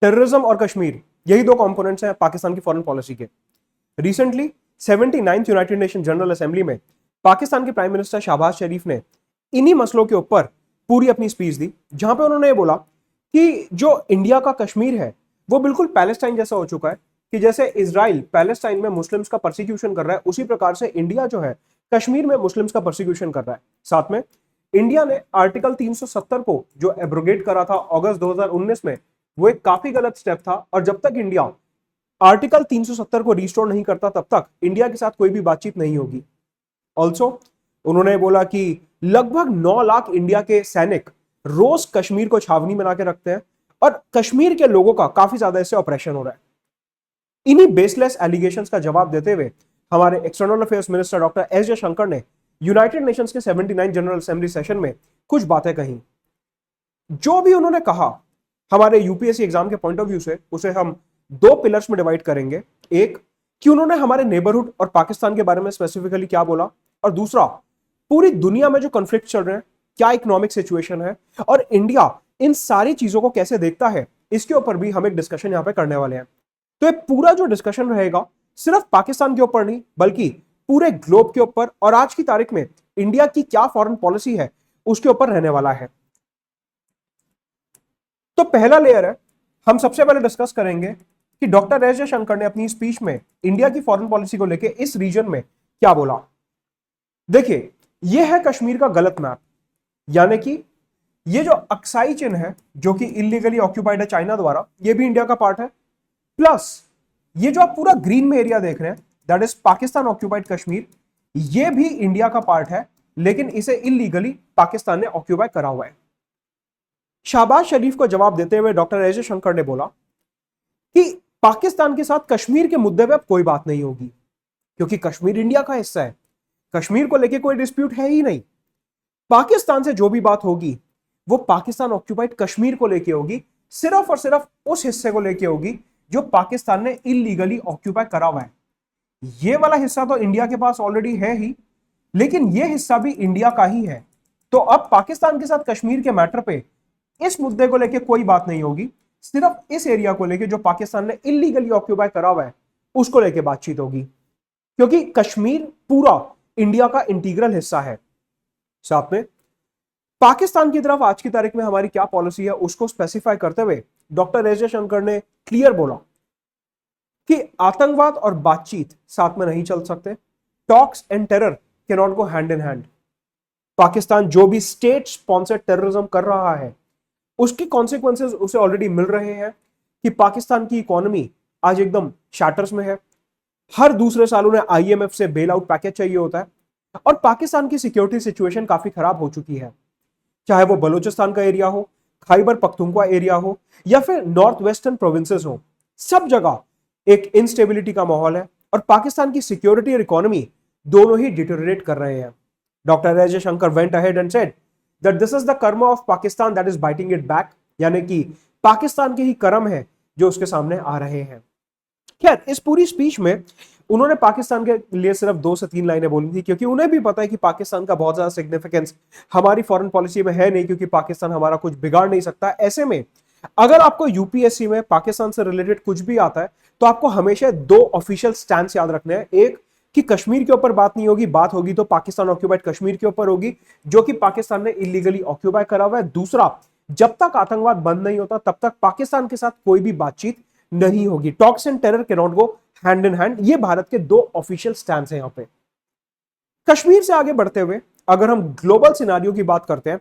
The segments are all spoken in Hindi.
टेररिज्म और कश्मीर, यही दो कंपोनेंट्स हैं पाकिस्तान की फॉरेन पॉलिसी के। Recently 79th United nation general assembly में पाकिस्तान के प्राइम मिनिस्टर शहबाज शरीफ ने इन्हीं मसलों के ऊपर पूरी अपनी स्पीच दी, जहां पे उन्होंने ये बोला कि जो इंडिया का कश्मीर है वो बिल्कुल पैलेस्टाइन जैसा हो चुका है, कि जैसे इजराइल पैलेस्टाइन में मुस्लिम्स का परसिक्यूशन कर रहा है, उसी प्रकार से इंडिया जो है कश्मीर में मुस्लिम्स का परसिक्यूशन कर रहा है। साथ में इंडिया ने आर्टिकल 370 को जो एब्रोगेट करा था अगस्त 2019 में, वो एक काफी गलत स्टेप था, और जब तक इंडिया आर्टिकल 370 को रिस्टोर नहीं करता तब तक इंडिया के साथ कोई भी बातचीत नहीं होगी। ऑल्सो उन्होंने बोला कि लगभग 9 लाख इंडिया के सैनिक रोज कश्मीर को छावनी बना के रखते हैं, और कश्मीर के लोगों का काफी ज्यादा इससे ऑपरेशन हो रहा है। इन्हीं बेसलेस एलिगेशंस का जवाब देते हुए हमारे external affairs minister doctor S Jaishankar ने यूनाइटेड नेशंस के 79 जनरल असेंबली सेशन में कुछ बातें कही। जो भी उन्होंने कहा हमारे यूपीएससी एग्जाम के पॉइंट ऑफ व्यू से उसे हम दो पिलर्स में डिवाइड करेंगे। एक, कि उन्होंने हमारे नेबरहुड और पाकिस्तान के बारे में स्पेसिफिकली क्या बोला, और दूसरा, पूरी दुनिया में जो कॉन्फ्लिक्ट चल रहे हैं, क्या इकोनॉमिक सिचुएशन है और इंडिया इन सारी चीजों को कैसे देखता है, इसके ऊपर भी हम एक डिस्कशन यहां पे करने वाले हैं। तो ये पूरा जो डिस्कशन रहेगा सिर्फ पाकिस्तान के ऊपर नहीं बल्कि पूरे ग्लोब के ऊपर, और आज की तारीख में इंडिया की क्या फॉरेन पॉलिसी है उसके ऊपर रहने वाला है। तो पहला लेयर है, हम सबसे पहले डिस्कस करेंगे कि डॉक्टर एस जयशंकर ने अपनी स्पीच में इंडिया की फॉरेन पॉलिसी को लेकर इस रीजन में क्या बोला। देखिए, यह है कश्मीर का गलत मैप, यानी कि ये जो अक्साई चिन्ह है जो कि इलीगली ऑक्यूपाइड है चाइना द्वारा, ये भी इंडिया का पार्ट है। प्लस ये जो आप पूरा ग्रीन में एरिया देख रहे हैं, that is Pakistan occupied Kashmir, ये भी इंडिया का पार्ट है, लेकिन इसे इलीगली पाकिस्तान ने ऑक्यूपाई करा हुआ है। शहबाज शरीफ को जवाब देते हुए डॉक्टर एस जयशंकर ने बोला कि पाकिस्तान के साथ कश्मीर के मुद्दे पे अब कोई बात नहीं होगी, क्योंकि कश्मीर इंडिया का हिस्सा है, कश्मीर को लेके कोई डिस्प्यूट है ही नहीं। पाकिस्तान से जो भी बात होगी वो पाकिस्तान ऑक्यूपाइड कश्मीर को लेके होगी, सिर्फ और सिर्फ उस हिस्से को लेके होगी जो पाकिस्तान ने इलीगली ऑक्यूपाई करा हुआ है। ये वाला हिस्सा तो इंडिया के पास ऑलरेडी है ही, लेकिन ये हिस्सा भी इंडिया का ही है। तो अब पाकिस्तान के साथ कश्मीर के मैटर पे इस मुद्दे को लेके कोई बात नहीं होगी, सिर्फ इस एरिया को लेके जो पाकिस्तान ने इलीगली ऑक्यूपाई करा हुआ है उसको लेके बातचीत होगी, क्योंकि कश्मीर पूरा इंडिया का इंटीग्रल हिस्सा है। साथ में पाकिस्तान की तरफ आज की तारीख में हमारी क्या पॉलिसी है उसको स्पेसिफाई करते हुए डॉक्टर एस जयशंकर ने क्लियर बोला कि आतंकवाद और बातचीत साथ में नहीं चल सकते। Talks and terror can not go hand in hand. Pakistan जो भी स्टेट स्पॉन्सर्ड टेररिज्म कर रहा है उसके कॉन्सिक्वेंसेस उसे ऑलरेडी मिल रहे हैं, कि पाकिस्तान की इकोनॉमी आज एकदम शैटर्स में है। हर दूसरे साल उन्हें आईएमएफ से बेल आउट पैकेज चाहिए होता है, और पाकिस्तान की सिक्योरिटी सिचुएशन काफी खराब हो चुकी है, चाहे वो बलूचिस्तान का एरिया हो, खैबर पख्तूनख्वा एरिया हो, या फिर नॉर्थ वेस्टर्न प्रोविंसेस हो, सब जगह एक इंस्टेबिलिटी का माहौल है, और पाकिस्तान की सिक्योरिटी और इकोनॉमी दोनों ही डिटोरेट कर रहे हैं। Doctor S Jaishankar went ahead and said that this is the karma of Pakistan that is biting it back, यानी कि पाकिस्तान के ही कर्म है जो उसके सामने आ रहे हैं। खैर, इस पूरी स्पीच में उन्होंने पाकिस्तान के लिए सिर्फ 2 से 3 लाइनें बोली थी, क्योंकि उन्हें भी पता है कि पाकिस्तान का बहुत ज्यादा सिग्निफिकेंस हमारी फॉरेन पॉलिसी में है नहीं, क्योंकि पाकिस्तान हमारा कुछ बिगाड़ नहीं सकता। ऐसे में अगर आपको यूपीएससी में पाकिस्तान से रिलेटेड कुछ भी आता है तो आपको हमेशा 2 ऑफिशियल स्टैंड याद रखने हैं। एक, कि कश्मीर के ऊपर बात नहीं होगी, बात होगी तो पाकिस्तान ऑक्यूपाइड कश्मीर के ऊपर होगी जो कि पाकिस्तान ने इलीगली ऑक्यूपाई करा हुआ है। दूसरा, जब तक आतंकवाद बंद नहीं होता तब तक पाकिस्तान के साथ कोई भी बातचीत नहीं होगी। Talks and terror can not go hand in hand, ये भारत के 2 ऑफिशियल स्टैंड हैं यहां पे। कश्मीर से आगे बढ़ते हुए अगर हम ग्लोबल सिनारियो की बात करते हैं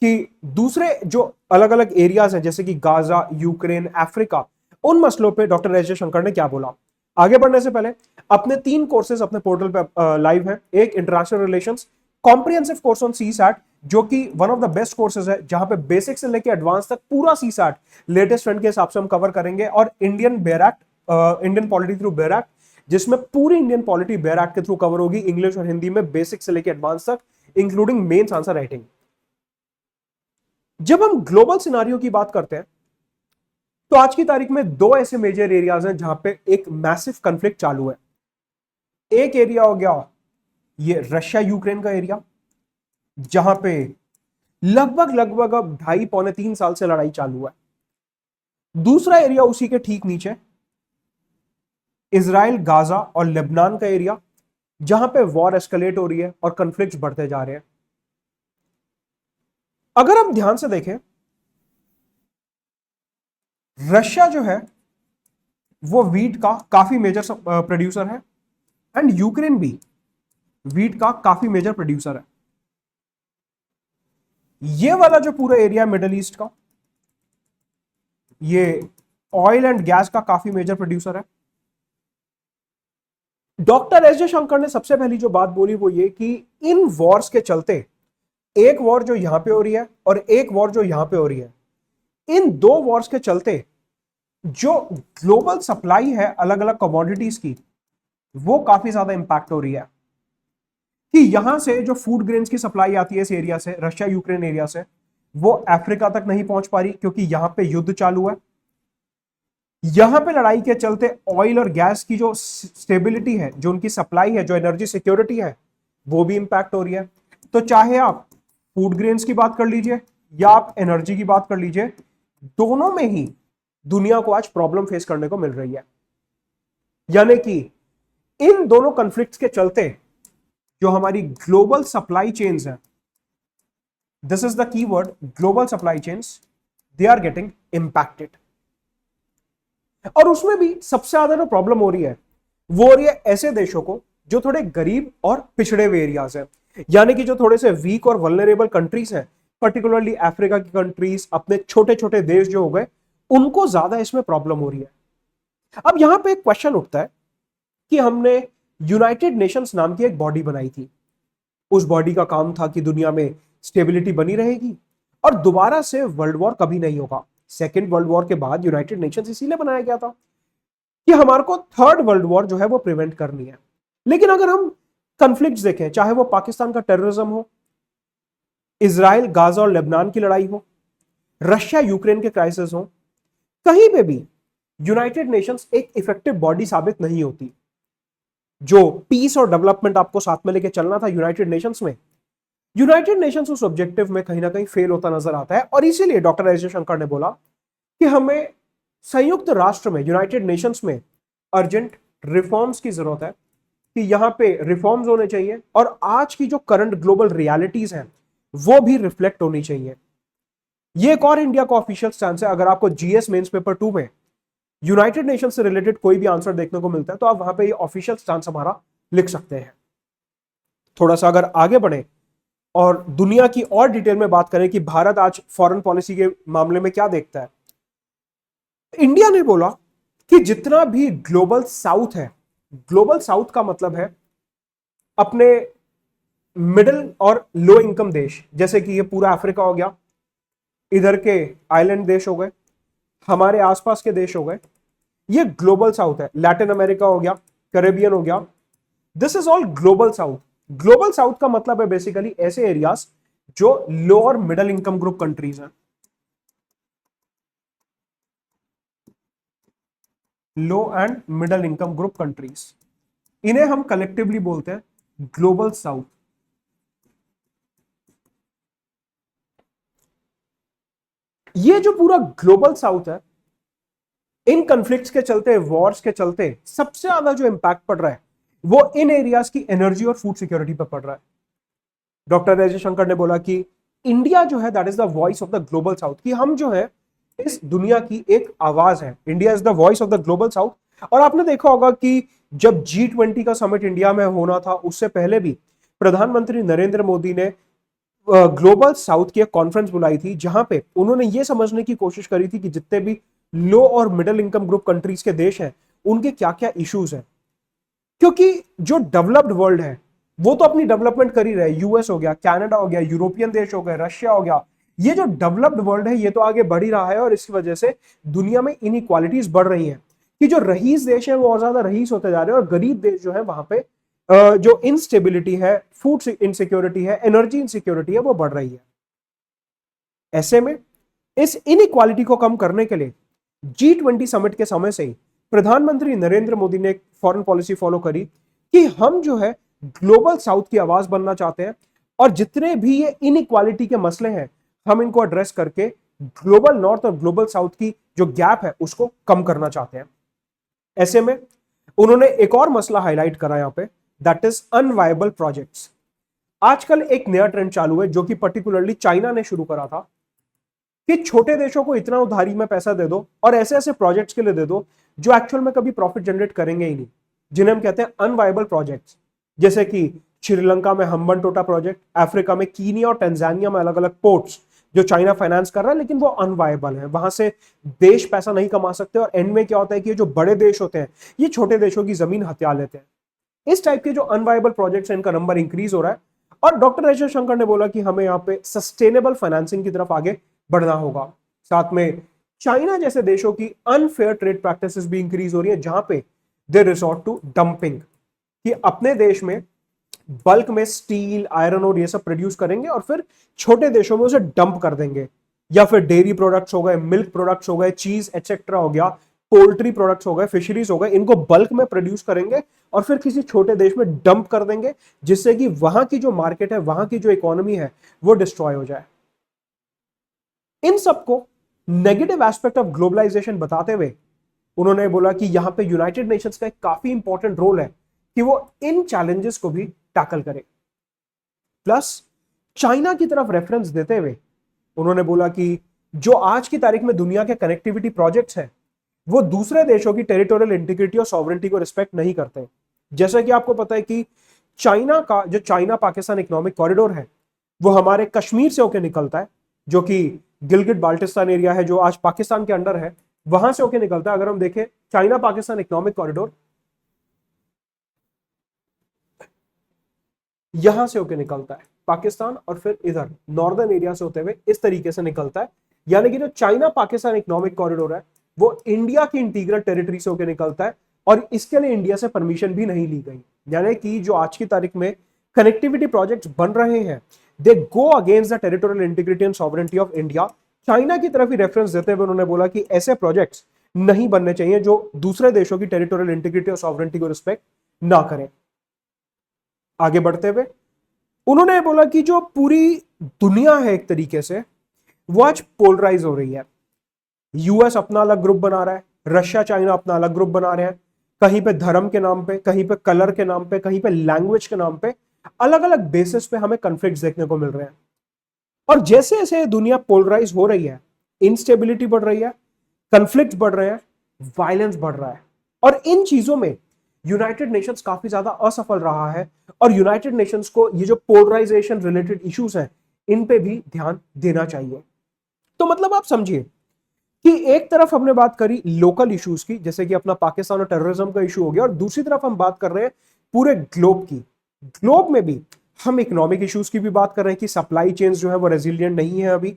कि दूसरे जो अलग अलग एरियाज हैं जैसे कि गाजा, यूक्रेन, अफ्रीका, उन मसलों पे डॉक्टर एस जयशंकर ने क्या बोला। आगे बढ़ने से पहले अपने 3 कोर्सेज अपने पोर्टल पे लाइव हैं। एक, international relations comprehensive course on CSAT, जो कि one of the best courses है, जहां पे बेसिक से लेकर एडवांस तक पूरा सीसैट लेटेस्ट ट्रेंड के हिसाब से हम कवर करेंगे। और Indian bare act, Indian polity through bare act, जिसमें पूरी इंडियन पॉलिटी बेयर एक्ट के थ्रू कवर होगी, इंग्लिश और हिंदी में बेसिक से लेकर एडवांस तक, इंक्लूडिंग मेंस आंसर राइटिंग। जब हम ग्लोबल सिनारियो की बात करते हैं तो आज की तारीख में 2 ऐसे मेजर एरियाज हैं जहां पे एक मैसिव कॉन्फ्लिक्ट चालू है। एक एरिया हो गया ये रशिया यूक्रेन का एरिया, जहां पे लगभग अब 2.5 पौने 3 साल से लड़ाई चालू है। दूसरा एरिया उसी के ठीक नीचे इजराइल, गाजा और लेबनान का एरिया, जहां पे वॉर एस्केलेट हो रही है और कॉन्फ्लिक्ट्स बढ़ते जा रहे हैं। अगर हम ध्यान से देखें, रशिया जो है वो वीट का काफी मेजर प्रोड्यूसर है, एंड यूक्रेन भी वीट का काफी मेजर प्रोड्यूसर है। ये वाला जो पूरा एरिया है मिडल ईस्ट का, ये ऑयल एंड गैस का काफी मेजर प्रोड्यूसर है। डॉक्टर एस जयशंकर ने सबसे पहली जो बात बोली वो ये कि इन वॉर्स के चलते, एक वॉर जो यहां पे हो रही है और एक वॉर जो यहां पे हो रही है, इन दो वॉर्स के चलते जो ग्लोबल सप्लाई है अलग अलग कमोडिटीज की, वो काफी ज्यादा इंपैक्ट हो रही है। कि यहां से जो फूड ग्रेन्स की सप्लाई आती है इस एरिया से, रशिया यूक्रेन एरिया से, वो अफ्रीका तक नहीं पहुंच पा रही क्योंकि यहां पे युद्ध चालू है। यहां पे लड़ाई के चलते ऑयल और गैस की जो स्टेबिलिटी है, जो उनकी सप्लाई है, जो एनर्जी सिक्योरिटी है, वो भी इंपैक्ट हो रही है। तो चाहे आप फूड ग्रेन्स की बात कर लीजिए या आप एनर्जी की बात कर लीजिए, दोनों में ही दुनिया को आज प्रॉब्लम फेस करने को मिल रही है। यानी कि इन दोनों कॉन्फ्लिक्ट्स के चलते जो हमारी ग्लोबल सप्लाई चेन्स है, this is the keyword, global supply chains, they are getting impacted. और उसमें भी सबसे ज्यादा जो प्रॉब्लम हो रही है वो हो रही है ऐसे देशों को जो थोड़े गरीब और पिछड़े हुए एरियाज हैं, यानी कि जो थोड़े से वीक और वल्नरेबल कंट्रीज हैं, पर्टिकुलरली अफ्रीका की कंट्रीज, अपने छोटे छोटे देश जो हो गए, उनको ज्यादा इसमें प्रॉब्लम हो रही है। अब यहां पे एक क्वेश्चन उठता है कि हमने यूनाइटेड नेशंस नाम की एक बॉडी बनाई थी। उस बॉडी का काम था कि दुनिया में स्टेबिलिटी बनी रहेगी और दोबारा से वर्ल्ड वॉर कभी नहीं होगा। सेकेंड वर्ल्ड वॉर के बाद यूनाइटेड नेशंस इसीलिए बनाया गया था कि हमारे को थर्ड वर्ल्ड वॉर जो है वो प्रिवेंट करनी है। लेकिन अगर हम कॉन्फ्लिक्ट्स देखें, चाहे वो पाकिस्तान का टेररिज्म हो, इजराइल गाजा और लेबनान की लड़ाई हो, रशिया यूक्रेन के क्राइसिस हो, कहीं पे भी यूनाइटेड नेशंस एक इफेक्टिव बॉडी साबित नहीं होती। जो पीस और डेवलपमेंट आपको साथ में लेके चलना था यूनाइटेड नेशंस में, यूनाइटेड नेशंस उस ऑब्जेक्टिव में कहीं ना कहीं फेल होता नजर आता है। और इसीलिए डॉक्टर एस जयशंकर ने बोला कि हमें संयुक्त राष्ट्र में, यूनाइटेड नेशंस में अर्जेंट रिफॉर्म्स की जरूरत है, कि यहां पे रिफॉर्म्स होने चाहिए और आज की जो करंट ग्लोबल रियलिटीज हैं वो भी रिफ्लेक्ट होनी चाहिए। ये एक और इंडिया का ऑफिशियल स्टैंड है। अगर आपको जीएस मेंस पेपर 2 में यूनाइटेड नेशन से रिलेटेड कोई भी आंसर देखने को मिलता है तो आप वहां पे ये ऑफिशियल स्टैंड हमारा लिख सकते हैं। थोड़ा सा अगर आगे बढ़े और दुनिया की और डिटेल में बात करें कि भारत आज फॉरेन पॉलिसी के मामले में क्या देखता है, इंडिया ने बोला कि जितना भी ग्लोबल साउथ है, ग्लोबल साउथ का मतलब है अपने मिडिल और लो इनकम देश, जैसे कि ये पूरा अफ्रीका हो गया, इधर के आइलैंड देश हो गए, हमारे आसपास के देश हो गए, ये ग्लोबल साउथ है। लैटिन अमेरिका हो गया, कैरेबियन हो गया, this is all global south. Global south का मतलब है बेसिकली ऐसे एरियाज जो लो और मिडिल इनकम ग्रुप कंट्रीज हैं, low and middle income group countries, इन्हें हम कलेक्टिवली बोलते हैं ग्लोबल साउथ। ये जो पूरा ग्लोबल साउथ है, इन कॉन्फ्लिक्ट्स के चलते, वॉर्स के चलते सबसे ज्यादा जो इंपैक्ट पड़ रहा है वो इन एरियाज की एनर्जी और फूड सिक्योरिटी पर पड़ रहा है। डॉक्टर एस जयशंकर ने बोला कि इंडिया जो है that is the voice of the global south, कि हम जो है इस दुनिया की एक आवाज है। India is the voice of the global south. और आपने देखा होगा कि जब G20 का समिट इंडिया में होना था, उससे पहले भी प्रधानमंत्री नरेंद्र मोदी ने ग्लोबल साउथ की एक कॉन्फ्रेंस बुलाई थी, जहां पे उन्होंने ये समझने की कोशिश करी थी कि जितने भी लो और मिडिल इनकम ग्रुप कंट्रीज के देश हैं उनके क्या क्या इश्यूज हैं। क्योंकि जो डेवलप्ड वर्ल्ड है वो तो अपनी डेवलपमेंट कर ही रहे, यूएस हो गया, कनाडा हो गया, यूरोपियन देश हो गए, रशिया हो गया, ये जो डेवलप्ड वर्ल्ड है ये तो आगे बढ़ ही रहा है। और इसकी वजह से दुनिया में इनइक्वालिटीज बढ़ रही हैं कि जो रईस देश है वो और ज्यादा रईस होते जा रहे हैं और गरीब देश जो है वहां पे जो इनस्टेबिलिटी है, फूड इनसिक्योरिटी है, एनर्जी इनसिक्योरिटी है, वो बढ़ रही है। ऐसे में इस इनइक्वालिटी को कम करने के लिए G20 समिट के समय से ही प्रधानमंत्री नरेंद्र मोदी ने एक फॉरेन पॉलिसी फॉलो करी कि हम जो है ग्लोबल साउथ की आवाज बनना चाहते हैं और जितने भी ये इनइक्वालिटी के मसले हैं हम इनको एड्रेस करके ग्लोबल नॉर्थ और ग्लोबल साउथ की जो गैप है उसको कम करना चाहते हैं। ऐसे में उन्होंने एक और मसला हाईलाइट करा यहां पे, दैट इज अनवायबल प्रोजेक्ट्स। आजकल एक नया ट्रेंड चालू है जो कि पर्टिकुलरली चाइना ने शुरू करा था कि छोटे देशों को इतना उधारी में पैसा दे दो और ऐसे ऐसे प्रोजेक्ट्स के लिए दे दो जो एक्चुअल में कभी प्रॉफिट जनरेट करेंगे ही नहीं, जिन्हें हम कहते हैं अनवायबल प्रोजेक्ट्स। जैसे कि श्रीलंका में हम्बन टोटा प्रोजेक्ट, अफ्रीका में कीनिया और टंजानिया में अलग अलग पोर्ट्स जो चाइना फाइनेंस कर रहा है, लेकिन वो अनवायबल है, वहां से देश पैसा नहीं कमा सकते और एंड में क्या होता है कि ये जो बड़े देश होते हैं ये छोटे देशों की जमीन हथिया लेते हैं। इस टाइप के जो अनवायबल प्रोजेक्ट्स हैं इनका नंबर इंक्रीज हो रहा है और डॉक्टर एस जयशंकर ने बोला कि हमें यहाँ पे सस्टेनेबल फाइनेंसिंग की तरफ आगे बढ़ना होगा। साथ में चाइना जैसे देशों की अनफेयर ट्रेड प्रैक्टिसेस भी इंक्रीज हो रही है, जहां पे दे रिसोर्ट टू डंपिंग, कि अपने देश में बल्क में स्टील, आयरन और ये सब प्रोड्यूस करेंगे और फिर छोटे देशों में उसे डंप कर देंगे। या फिर डेयरी प्रोडक्ट्स हो गए, मिल्क प्रोडक्ट्स हो गए, चीज एटसेट्रा हो गया, पोल्ट्री प्रोडक्ट्स हो गए, फिशरीज हो गए, इनको बल्क में प्रोड्यूस करेंगे और फिर किसी छोटे देश में डंप कर देंगे, जिससे कि वहां की जो मार्केट है, वहां की जो इकोनॉमी है वो डिस्ट्रॉय हो जाए। इन सबको नेगेटिव एस्पेक्ट ऑफ ग्लोबलाइजेशन बताते हुए उन्होंने बोला कि यहां पे यूनाइटेड नेशंस का एक काफी इंपॉर्टेंट रोल है कि वो इन चैलेंजेस को भी टैकल करे। प्लस चाइना की तरफ रेफरेंस देते हुए उन्होंने बोला कि जो आज की तारीख में दुनिया के कनेक्टिविटी प्रोजेक्ट्स हैं वो दूसरे देशों की टेरिटोरियल इंटीग्रिटी और सॉवरेंटी को रिस्पेक्ट नहीं करते। जैसा कि आपको पता है कि चाइना का जो चाइना पाकिस्तान इकोनॉमिक कॉरिडोर है वो हमारे कश्मीर से होकर निकलता है, जो कि गिलगिट बाल्टिस्तान एरिया है जो आज पाकिस्तान के अंडर है, वहां से होकर निकलता है। अगर हम देखें चाइना पाकिस्तान इकोनॉमिक कॉरिडोर यहां से होकर निकलता है पाकिस्तान और फिर इधर नॉर्दर्न एरिया से होते हुए इस तरीके से निकलता है। यानी कि जो चाइना पाकिस्तान इकोनॉमिक कॉरिडोर है वो इंडिया की इंटीग्रल टेरिटरी से होकर निकलता है और इसके लिए इंडिया से परमिशन भी नहीं ली गई। यानी कि जो आज की तारीख में कनेक्टिविटी प्रोजेक्ट्स बन रहे हैं they go against the territorial integrity and sovereignty of India. China की तरफ ही रेफरेंस देते हुए उन्होंने बोला कि ऐसे प्रोजेक्ट्स नहीं बनने चाहिए जो दूसरे देशों की टेरिटोरियल इंटीग्रिटी और सॉवरेंटी को रिस्पेक्ट ना करें। आगे बढ़ते हुए उन्होंने बोला कि जो पूरी दुनिया है एक तरीके से वो आज पोलराइज हो रही है। यूएस अपना अलग ग्रुप बना रहा है, रशिया चाइना अपना अलग ग्रुप बना रहे हैं, कहीं पे धर्म के नाम पे, कहीं पे कलर के नाम पे, कहीं पे लैंग्वेज के नाम पे अलग अलग बेसिस पे हमें कॉन्फ्लिक्ट्स देखने को मिल रहे हैं। और जैसे जैसे दुनिया पोलराइज हो रही है इंस्टेबिलिटी बढ़ रही है, कॉन्फ्लिक्ट बढ़ रहे हैं, वायलेंस बढ़ रहा है और इन चीजों में यूनाइटेड नेशंस काफी ज्यादा असफल रहा है और यूनाइटेड नेशंस को ये जो पोलराइजेशन रिलेटेड इश्यूज हैं इन पे भी ध्यान देना चाहिए। तो मतलब आप समझिए कि एक तरफ हमने बात करी लोकल इश्यूज की जैसे कि अपना पाकिस्तान और टेररिज्म का इशू हो गया और दूसरी तरफ हम बात कर रहे हैं पूरे ग्लोब की। ग्लोब में भी हम इकोनॉमिक इश्यूज की भी बात कर रहे हैं कि सप्लाई चेन्स जो है वो रेजिलिएंट नहीं है अभी,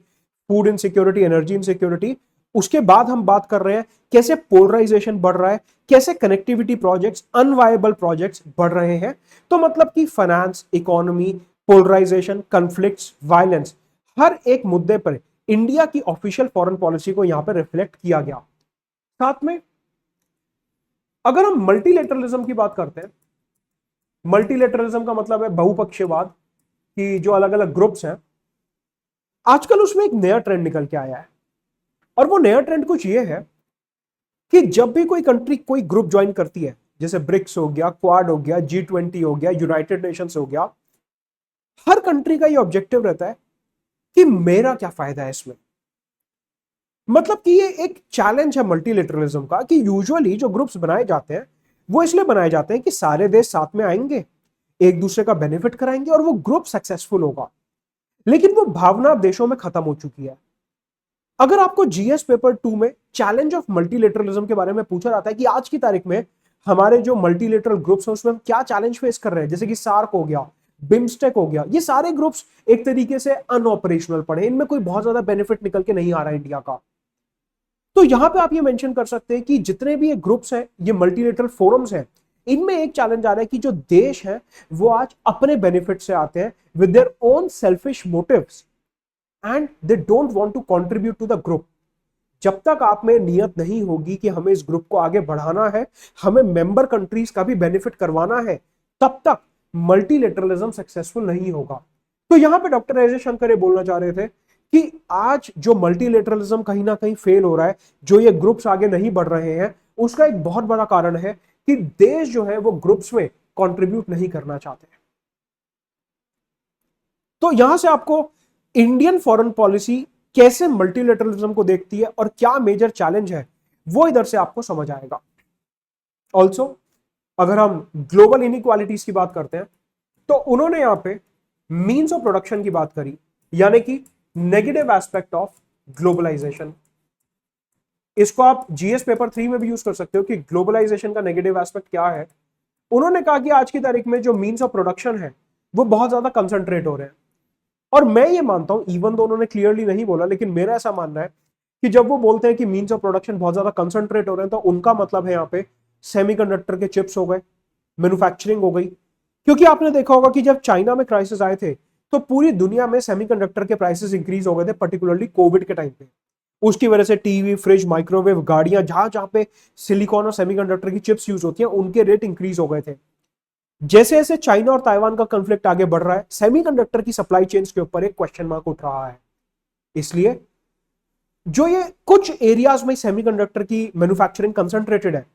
फूड इनसिक्योरिटी, एनर्जी इनसिक्योरिटी। उसके बाद हम बात कर रहे हैं कैसे पोलराइजेशन बढ़ रहा है, कैसे कनेक्टिविटी प्रोजेक्ट्स, अनवायबल प्रोजेक्ट्स बढ़ रहे हैं। तो मतलब कि finance, economy, polarisation, conflicts, violence, हर एक मुद्दे पर इंडिया की ऑफिशियल फॉरेन पॉलिसी को यहां पर रिफ्लेक्ट किया गया। साथ में अगर हम मल्टीलेटरलिज्म की बात करते हैं, मल्टीलेटरलिज्म का मतलब है बहुपक्षीयवाद, कि जो अलग अलग ग्रुप्स हैं आजकल उसमें एक नया ट्रेंड निकल के आया है और वो नया ट्रेंड कुछ ये है कि जब भी कोई कंट्री कोई ग्रुप ज्वाइन करती है, जैसे ब्रिक्स हो गया, क्वाड हो गया, G20 हो गया, यूनाइटेड नेशंस हो गया, हर कंट्री का ये ऑब्जेक्टिव रहता है कि मेरा क्या फायदा है इसमें। मतलब कि ये एक चैलेंज है मल्टीलेटरलिज्म का कि यूजुअली जो ग्रुप्स बनाए जाते हैं वो इसलिए बनाए जाते हैं कि सारे देश साथ में आएंगे, एक दूसरे का बेनिफिट कराएंगे और वो ग्रुप सक्सेसफुल होगा। लेकिन वो भावना अब देशों में खत्म हो चुकी है। अगर आपको जीएस पेपर 2 में चैलेंज ऑफ मल्टीलेटरलिज्म के बारे में पूछा जाता है कि आज की तारीख में हमारे जो मल्टीलेटरल ग्रुप्स हैं उसमें हम क्या चैलेंज फेस कर रहे हैं, जैसे कि सार्क हो गया, बिम्स्टेक हो गया, ये सारे ग्रुप्स एक तरीके से अनऑपरेशनल पड़े, इनमें कोई बहुत ज्यादा बेनिफिट निकल के नहीं आ रहा है इंडिया का। तो यहां पे आप ये मेंशन कर सकते हैं कि जितने भी ये ग्रुप्स हैं, ये मल्टीलेटरल फोरम्स हैं, इनमें एक चैलेंज आ रहा है कि जो देश हैं वो आज अपने बेनिफिट से आते हैं with their own selfish motives and they don't want to contribute to the group. जब तक आप में नियत नहीं होगी कि हमें इस ग्रुप को आगे बढ़ाना है, हमें मेंबर कंट्रीज का भी बेनिफिट करवाना है, तब तक मल्टीलेटरलिज्म सक्सेसफुल नहीं होगा। तो यहां पे डॉक्टर एस जयशंकर ये बोलना चाह रहे थे कि आज जो मल्टीलेटरलिज्म कहीं ना कहीं फेल हो रहा है, जो ये ग्रुप्स आगे नहीं बढ़ रहे हैं, उसका एक बहुत बड़ा कारण है कि देश जो है वो ग्रुप्स में कंट्रीब्यूट नहीं करना चाहते। तो यहां से आपको इंडियन फॉरेन पॉलिसी कैसे मल्टीलेटरलिज्म को देखती है और क्या मेजर चैलेंज है, वो इधर से आपको समझ आएगा। ऑल्सो अगर हम ग्लोबल इनइक्वालिटीज की बात करते हैं, तो उन्होंने यहां पे मीन्स ऑफ प्रोडक्शन की बात करी, यानी कि नेगेटिव एस्पेक्ट ऑफ ग्लोबलाइजेशन। इसको आप जीएस पेपर 3 में भी यूज कर सकते हो कि ग्लोबलाइजेशन का नेगेटिव एस्पेक्ट क्या है। उन्होंने कहा कि आज की तारीख में जो मीन्स ऑफ प्रोडक्शन है वो बहुत ज्यादा कंसंट्रेट हो रहे हैं। और मैं ये मानता हूं, इवन तो उन्होंने क्लियरली नहीं बोला, लेकिन मेरा ऐसा मानना है कि जब वो बोलते हैं कि मीन्स ऑफ प्रोडक्शन बहुत ज्यादा कंसंट्रेट हो रहे हैं, तो उनका मतलब है यहाँ पे सेमीकंडक्टर के चिप्स हो गए, मैन्युफैक्चरिंग हो गई। क्योंकि आपने देखा होगा कि जब चाइना में क्राइसिस आए थे तो पूरी दुनिया में सेमीकंडक्टर के प्राइसेस इंक्रीज हो गए थे, पर्टिकुलरली कोविड के टाइम पे। उसकी वजह से टीवी, फ्रिज, माइक्रोवेव, गाड़ियां, जहां जहां पे सिलिकॉन और सेमीकंडक्टर की चिप्स यूज होती हैं, उनके रेट इंक्रीज हो गए थे। जैसे जैसे चाइना और ताइवान का कॉन्फ्लिक्ट आगे बढ़ रहा है, सेमीकंडक्टर की सप्लाई चेन्स के ऊपर एक क्वेश्चन मार्क उठ रहा है। इसलिए जो ये कुछ एरियाज में सेमीकंडक्टर की मैन्युफैक्चरिंग कंसंट्रेटेड है,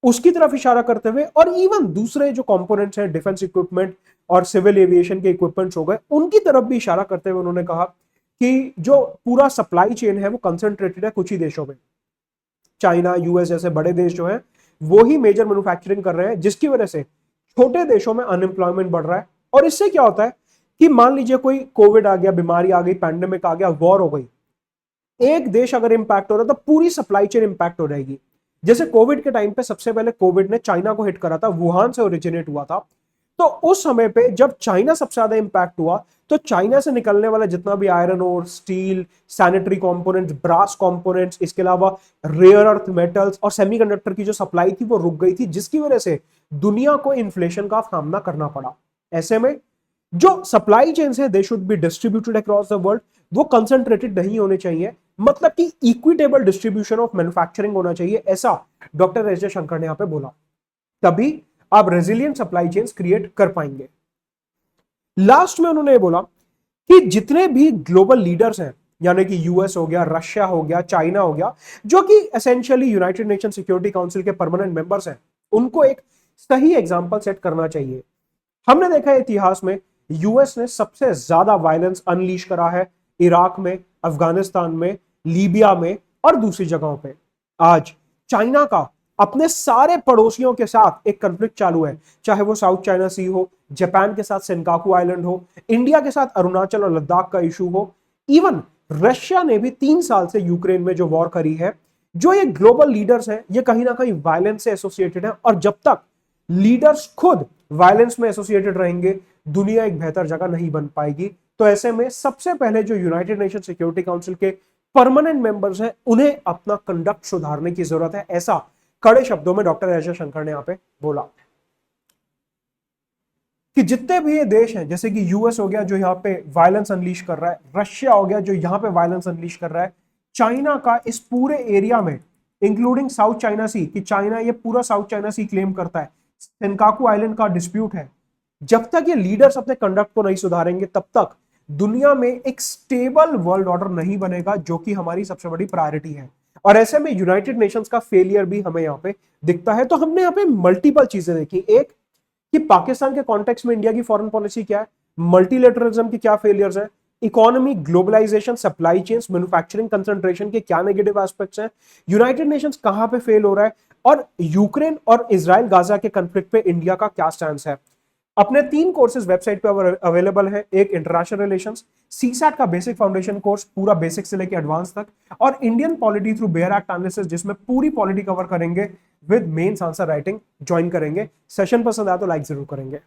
उसकी तरफ इशारा करते हुए, और इवन दूसरे जो कंपोनेंट्स हैं, डिफेंस इक्विपमेंट और सिविल एविएशन के इक्विपमेंट्स हो गए, उनकी तरफ भी इशारा करते हुए उन्होंने कहा कि जो पूरा सप्लाई चेन है वो कंसंट्रेटेड है कुछ ही देशों में। चाइना, यूएस जैसे बड़े देश जो है वो ही मेजर मैन्युफैक्चरिंग कर रहे हैं, जिसकी वजह से छोटे देशों में अनएम्प्लॉयमेंट बढ़ रहा है। और इससे क्या होता है कि मान लीजिए कोई कोविड आ गया, बीमारी आ गई, पैंडेमिक आ गया, वॉर हो गई, एक देश अगर इंपैक्ट हो रहा है तो पूरी सप्लाई चेन इंपैक्ट हो जाएगी। जैसे कोविड के टाइम पे सबसे पहले कोविड ने चाइना को हिट करा था, वुहान से ओरिजिनेट हुआ था। तो उस समय पे जब चाइना सबसे ज्यादा इंपैक्ट हुआ, तो चाइना से निकलने वाला जितना भी आयरन और steel, sanitary components, brass components, इसके अलावा रेयर अर्थ मेटल्स और सेमीकंडक्टर की जो सप्लाई थी वो रुक गई थी, जिसकी वजह से दुनिया को इन्फ्लेशन का सामना करना पड़ा। ऐसे में जो सप्लाई चेन है they should be distributed across the world, वो कंसंट्रेटेड नहीं होने चाहिए, मतलब कि इक्विटेबल डिस्ट्रीब्यूशन ऑफ मैन्युफैक्चरिंग होना चाहिए, ऐसा डॉक्टर एस जयशंकर ने यहां पे बोला। तभी आप रेजिलियंट सप्लाई चेन्स क्रिएट कर पाएंगे। लास्ट में उन्होंने बोला कि जितने भी ग्लोबल लीडर्स हैं, यानी कि यूएस हो गया, रशिया हो गया, चाइना हो गया, जो कि essentially United nation security council के परमानेंट मेंबर्स हैं, उनको एक सही एग्जांपल सेट करना चाहिए। हमने देखा है इतिहास में यूएस ने सबसे ज्यादा वायलेंस अनलीश करा है इराक में, अफगानिस्तान में, लीबिया में और दूसरी जगहों पे। आज चाइना का अपने सारे पड़ोसियों के साथ एक कॉन्फ्लिक्ट चालू है, चाहे वो साउथ चाइना सी हो, जापान के साथ सेनकाकू आइलैंड हो, इंडिया के साथ अरुणाचल और लद्दाख का इशू हो, इवन रशिया ने भी 3 साल से यूक्रेन में जो वॉर करी है। जो ये ग्लोबल लीडर्स हैं, ये कहीं ना कहीं वायलेंस से एसोसिएटेड है, और जब तक लीडर्स खुद वायलेंस में एसोसिएटेड रहेंगे, दुनिया एक बेहतर जगह नहीं बन पाएगी। तो ऐसे में सबसे पहले जो यूनाइटेड नेशन सिक्योरिटी काउंसिल के परमानेंट मेंबर्स हैं, उन्हें अपना कंडक्ट सुधारने की जरूरत है, ऐसा कड़े शब्दों में डॉक्टर एस जयशंकर ने यहां पे बोला। कि जितने भी ये देश हैं, जैसे कि यूएस हो गया जो यहां पे वायलेंस अनलीश कर रहा है, रशिया हो गया जो यहां पे वायलेंस अनलीश कर रहा है, चाइना का इस पूरे एरिया में इंक्लूडिंग साउथ चाइना सी, कि चाइना ये पूरा साउथ चाइना सी क्लेम करता है, सेनकाकू आइलैंड का डिस्प्यूट है, जब तक ये लीडर्स अपने कंडक्ट को नहीं सुधारेंगे, तब तक दुनिया में एक स्टेबल वर्ल्ड ऑर्डर नहीं बनेगा, जो कि हमारी सबसे बड़ी प्रायोरिटी है। और ऐसे में यूनाइटेड नेशंस का फेलियर भी हमें यहाँ पे दिखता है। तो हमने यहाँ पे मल्टीपल चीजें देखी, एक कि पाकिस्तान के कॉन्टेक्स्ट में इंडिया की फॉरेन पॉलिसी क्या है, मल्टीलेटरलिज्म के क्या फेलियर्स हैं, economy, globalisation, supply chains, manufacturing concentration के क्या नेगेटिव एस्पेक्ट्स हैं, यूनाइटेड नेशंस कहां पे फेल हो रहा है, और यूक्रेन और इजराइल गाजा के कॉन्फ्लिक्ट पे इंडिया का क्या स्टैंड है। अपने 3 कोर्सेज वेबसाइट पे अवेलेबल है, एक इंटरनेशनल रिलेशंस, सीसैट का बेसिक फाउंडेशन कोर्स पूरा बेसिक से लेकर एडवांस तक, और Indian polity through bare act analysis, जिसमें पूरी पॉलिटी कवर करेंगे with mains answer writing, join करेंगे। सेशन पसंद आया तो लाइक जरूर करेंगे।